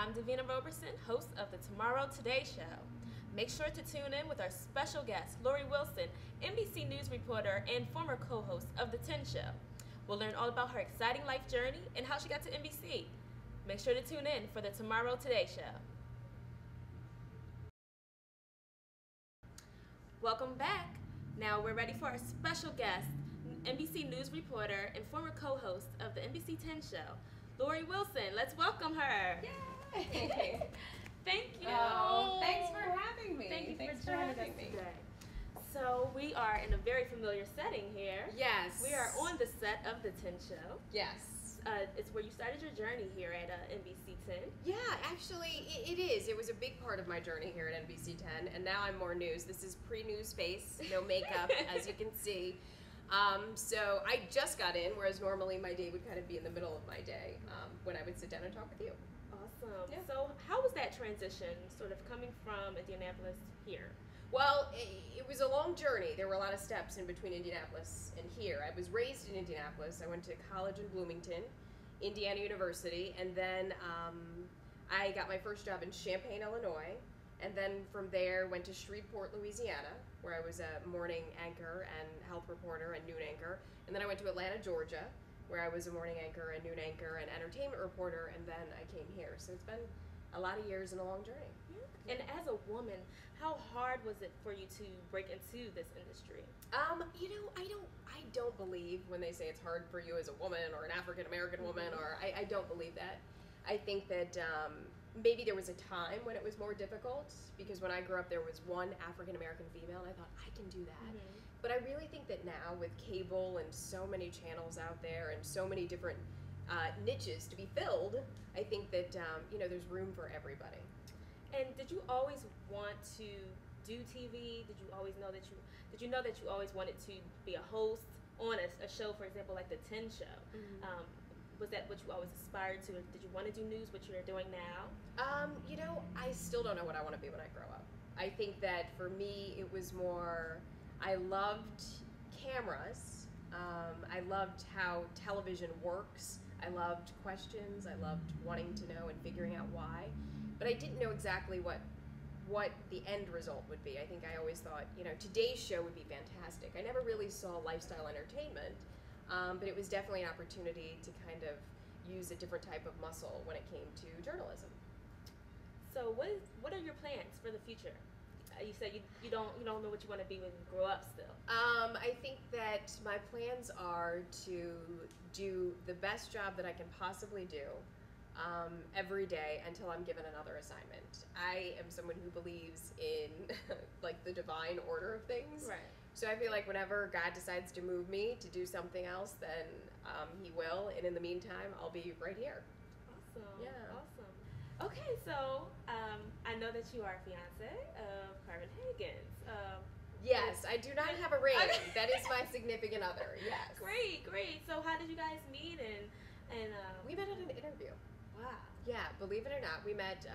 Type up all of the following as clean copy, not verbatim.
I'm Davina Roberson, host of the Tomorrow Today Show. Make sure to tune in with our special guest, Lori Wilson, NBC News reporter and former co-host of The 10 Show. We'll learn all about her exciting life journey and how she got to NBC. Make sure to tune in for the Tomorrow Today Show. Welcome back. Now we're ready for our special guest, NBC News reporter and former co-host of the NBC 10 Show, Lori Wilson. Let's welcome her. Yay! Thank you. Oh, thanks for having me. Thanks for joining having us me. today. So we are in a very familiar setting here. Yes. We are on the set of the 10 Show. Yes. It's where you started your journey here at NBC 10. Yeah, actually, it is. It was a big part of my journey here at NBC 10, and now I'm more news. This is pre-news space, no makeup, as you can see. So I just got in, whereas normally my day would kind of be in the middle of my day when I would sit down and talk with you. Awesome. Yeah. So how was that transition, sort of coming from Indianapolis here? Well, it was a long journey. There were a lot of steps in between Indianapolis and here. I was raised in Indianapolis. I went to college in Bloomington, Indiana University, and then I got my first job in Champaign, Illinois, and then from there went to Shreveport, Louisiana, where I was a morning anchor and health reporter and noon anchor, and then I went to Atlanta, Georgia, where I was a morning anchor and noon anchor and entertainment reporter, and then I came here. So it's been a lot of years and a long journey. Yeah. And as a woman, how hard was it for you to break into this industry? I don't believe when they say it's hard for you as a woman or an African American woman, or I don't believe that. I think that maybe there was a time when it was more difficult, because when I grew up there was one African American female and I thought, I can do that. Mm-hmm. But I really think that now with cable and so many channels out there and so many different niches to be filled, I think that there's room for everybody. And did you always want to do TV? Did you always know that you always wanted to be a host on a show, for example, like the 10 Show? Mm-hmm. Was that what you always aspired to? Did you want to do news, what you're doing now? I still don't know what I want to be when I grow up. I think that for me, it was more, I loved cameras. I loved how television works. I loved questions. I loved wanting to know and figuring out why. But I didn't know exactly what the end result would be. I think I always thought, today's show would be fantastic. I never really saw lifestyle entertainment, but it was definitely an opportunity to kind of use a different type of muscle when it came to journalism. So what are your plans for the future? You said you don't know what you want to be when you grow up still. I think that my plans are to do the best job that I can possibly do every day until I'm given another assignment. I am someone who believes in like the divine order of things. Right. So I feel like whenever God decides to move me to do something else, then He will. And in the meantime, I'll be right here. Awesome. Yeah. Awesome. Okay, so I know that you are a fiance of Carvin Higgins. Yes, I do not have a ring. That is my significant other. Yes. Great. So how did you guys meet? And we met at an interview. Wow. Yeah, believe it or not, we met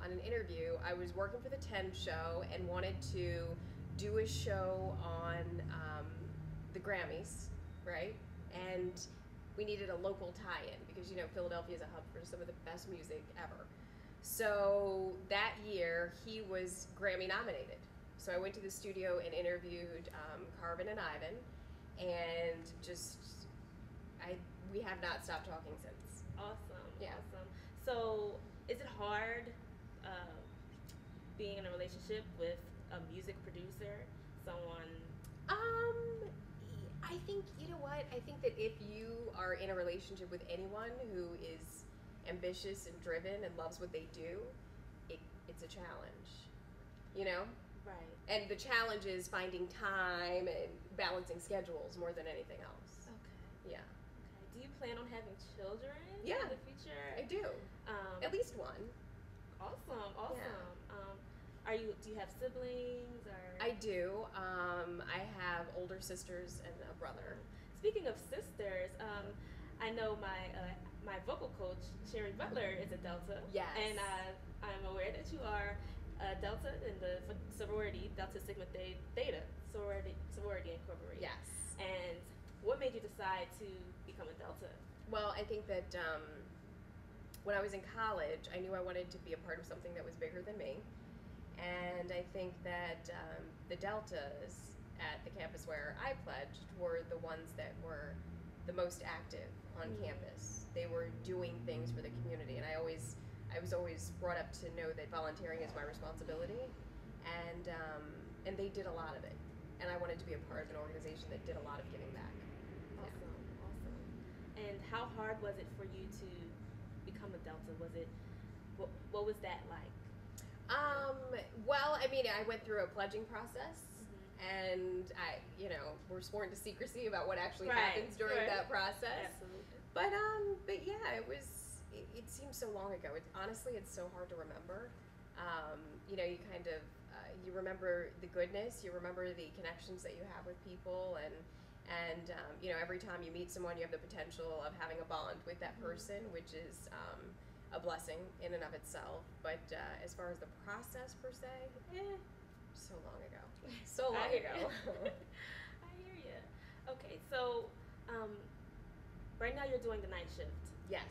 on an interview. I was working for the 10 Show and wanted to do a show on the Grammys, right? And we needed a local tie-in because, Philadelphia is a hub for some of the best music ever. So that year, he was Grammy nominated. So I went to the studio and interviewed Carvin and Ivan, and we have not stopped talking since. Awesome. Yeah. Awesome. So is it hard being in a relationship with a music producer, someone? I think, I think that if you are in a relationship with anyone who is ambitious and driven and loves what they do, it's a challenge, Right. And the challenge is finding time and balancing schedules more than anything else. Okay. Yeah. Okay. Do you plan on having children Yeah, in the future? I do. At least one. Awesome. Yeah. Do you have siblings or? I do. I have older sisters and a brother. Speaking of sisters, I know my vocal coach Sherry Butler is a Delta. Yes. And I'm aware that you are a Delta in the sorority Delta Sigma Theta sorority incorporated. Yes. And what made you decide to become a Delta? Well, I think that when I was in college, I knew I wanted to be a part of something that was bigger than me. And I think that the deltas at the campus where I pledged were the ones that were the most active on campus. They were doing things for the community, and I was always brought up to know that volunteering is my responsibility, and they did a lot of it, and I wanted to be a part of an organization that did a lot of giving back. Awesome, awesome. And how hard was it for you to become a Delta? Was it what was that like? Well, I mean, I went through a pledging process, and we're sworn to secrecy about what actually happens during that process. Absolutely. But yeah, it seems so long ago. Honestly, it's so hard to remember. You kind of you remember the goodness, you remember the connections that you have with people, and every time you meet someone, you have the potential of having a bond with that person, which is a blessing in and of itself. But as far as the process per se, so long ago. So long ago. I hear you. Okay, so right now you're doing the night shift. Yes.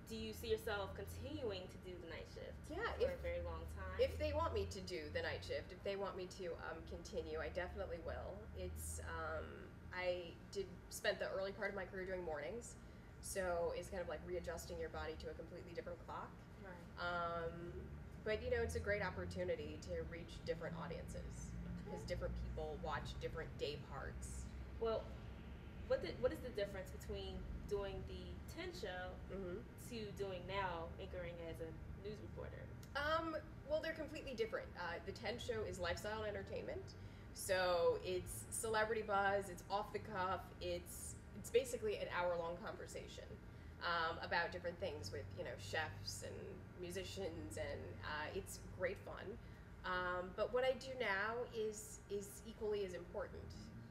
Do you see yourself continuing to do the night shift? Yeah, for a very long time. If they want me to do the night shift, if they want me to continue, I definitely will. It's I spent the early part of my career doing mornings, so it's kind of like readjusting your body to a completely different clock. Right. But it's a great opportunity to reach different audiences because different people watch different day parts. Well, what is the difference between doing the 10 show to doing now anchoring as a news reporter? Well, they're completely different. The 10 show is lifestyle and entertainment, so it's celebrity buzz, it's off the cuff, it's basically an hour-long conversation about different things with chefs and musicians, and it's great fun. But what I do now is equally as important,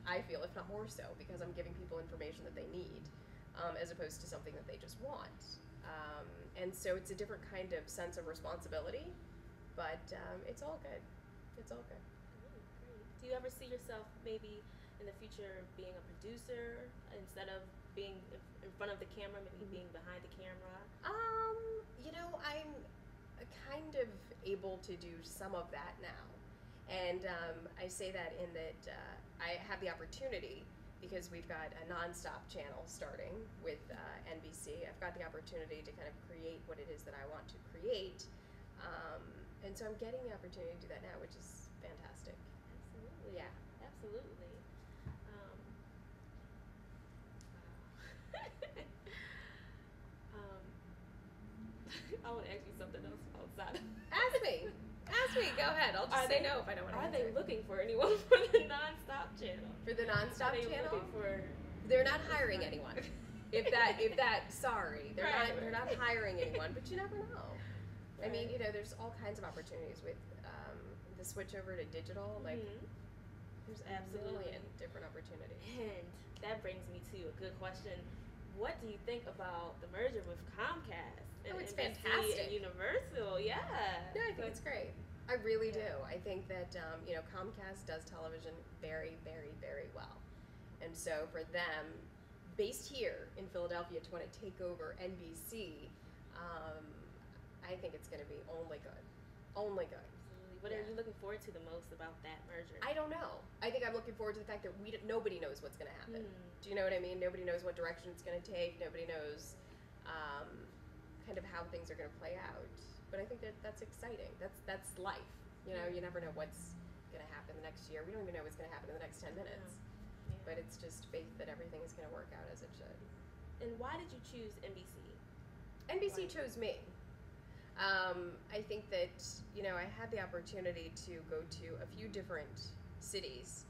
I feel, if not more so, because I'm giving people information that they need, as opposed to something that they just want. And so it's a different kind of sense of responsibility, but it's all good. It's all good. Great. Do you ever see yourself maybe in the future being a producer instead of being in front of the camera, maybe being behind the camera? I'm kind of able to do some of that now. And I say that in that I have the opportunity, because we've got a nonstop channel starting with NBC. I've got the opportunity to kind of create what it is that I want to create. And so I'm getting the opportunity to do that now, which is fantastic. Absolutely. Yeah. Absolutely. I want to ask you something else outside. Ask me. Go ahead. I'll just say no if I don't want to answer. Are they looking for anyone for the nonstop channel? For the nonstop channel? Looking for... They're not hiring anyone. Sorry, they're not hiring anyone. But you never know. Right. I mean, there's all kinds of opportunities with the switch over to digital. Like, there's a million different opportunities. And that brings me to a good question. What do you think about the merger with Comcast? It's NBC fantastic. And Universal, yeah. No, I think it's great. I really do. I think that Comcast does television very, very, very well, and so for them, based here in Philadelphia, to want to take over NBC, I think it's going to be only good. Only good. Absolutely. What are you looking forward to the most about that merger? I don't know. I think I'm looking forward to the fact that nobody knows what's going to happen. Do you know what I mean? Nobody knows what direction it's going to take. Nobody knows kind of how things are going to play out. But I think that's exciting. That's life. You never know what's going to happen the next year. We don't even know what's going to happen in the next 10 minutes. Yeah. But it's just faith that everything is going to work out as it should. And why did you choose NBC? NBC chose me. I think that, I had the opportunity to go to a few different cities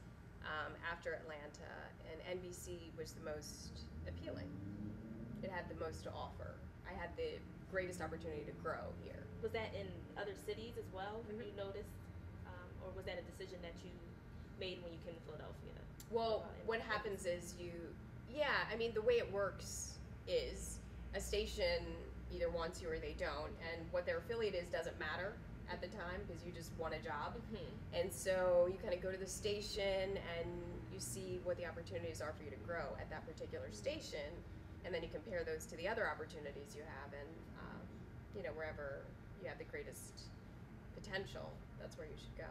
after Atlanta, and NBC was the most appealing. It had the most to offer. I had the greatest opportunity to grow here. Was that in other cities as well? You noticed, or was that a decision that you made when you came to Philadelphia? Well, what happens is the way it works is a station either wants you or they don't, and what their affiliate is doesn't matter at the time because you just want a job. And so you kind of go to the station and you see what the opportunities are for you to grow at that particular station, and then you compare those to the other opportunities you have, and wherever you have the greatest potential, that's where you should go.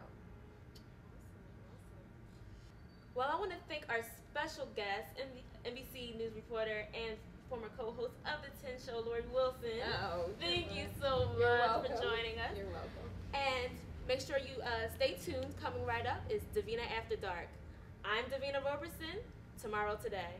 Well, I want to thank our special guest, NBC News reporter and former co-host of the 10 Show, Lori Wilson. Oh, thank you so much for joining us. You're welcome. And make sure you stay tuned. Coming right up is Davina After Dark. I'm Davina Roberson. Tomorrow Today.